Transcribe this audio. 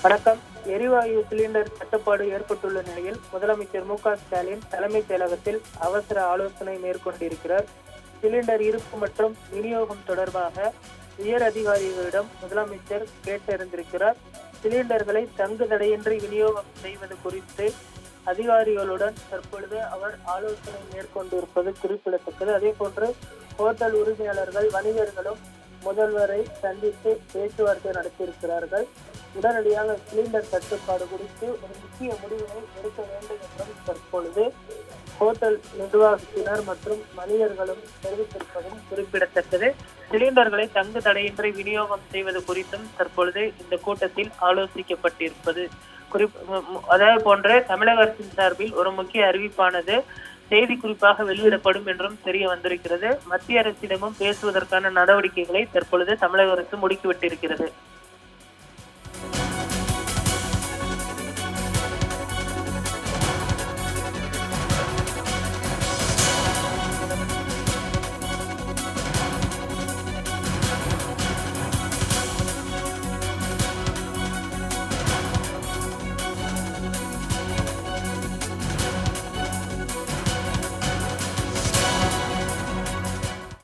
வணக்கம். எரிவாயு சிலிண்டர் தட்டுப்பாடு ஏற்பட்டுள்ள நிலையில் முதலமைச்சர் மு.க.ஸ்டாலின் தலைமைச் செயலகத்தில் அவசர ஆலோசனை மேற்கொண்டிருக்கிறார். சிலிண்டர் இருப்பு மற்றும் விநியோகம் தொடர்பாக உயர் அதிகாரிகளிடம் முதலமைச்சர் கேட்டறிந்திருக்கிறார். சிலிண்டர்களை தங்கு தடையின்றி விநியோகம் செய்வது குறித்து அதிகாரிகளுடன் தற்பொழுது அவர் ஆலோசனை மேற்கொண்டிருப்பது குறிப்பிடத்தக்கது. அதே போன்று ஹோட்டல் உரிமையாளர்கள், வணிகர்களும் முதல்வரை சந்தித்து பேச்சுவார்த்தை நடத்தியிருக்கிறார்கள். உடனடியாக சிலிண்டர் தட்டுப்பாடு குறித்து ஒரு முக்கிய முடிவினை எடுக்க வேண்டும் என்றும் தற்பொழுது ஹோட்டல் நிர்வாகத்தினர் மற்றும் வணிகர்களும் தெரிவித்திருப்பதும் குறிப்பிடத்தக்கது. சிலிண்டர்களை தங்கு தடையின்றி விநியோகம் செய்வது குறித்தும் தற்பொழுது இந்த கூட்டத்தில் ஆலோசிக்கப்பட்டிருப்பது அதே போன்று தமிழக அரசின் சார்பில் ஒரு முக்கிய அறிவிப்பானது செய்தி குறிப்பாக வெளியிடப்படும் என்றும் தெரிய வந்திருக்கிறது. மத்திய அரசிடமும் பேசுவதற்கான நடவடிக்கைகளை தற்பொழுது தமிழக அரசு முடுக்கிவிட்டிருக்கிறது.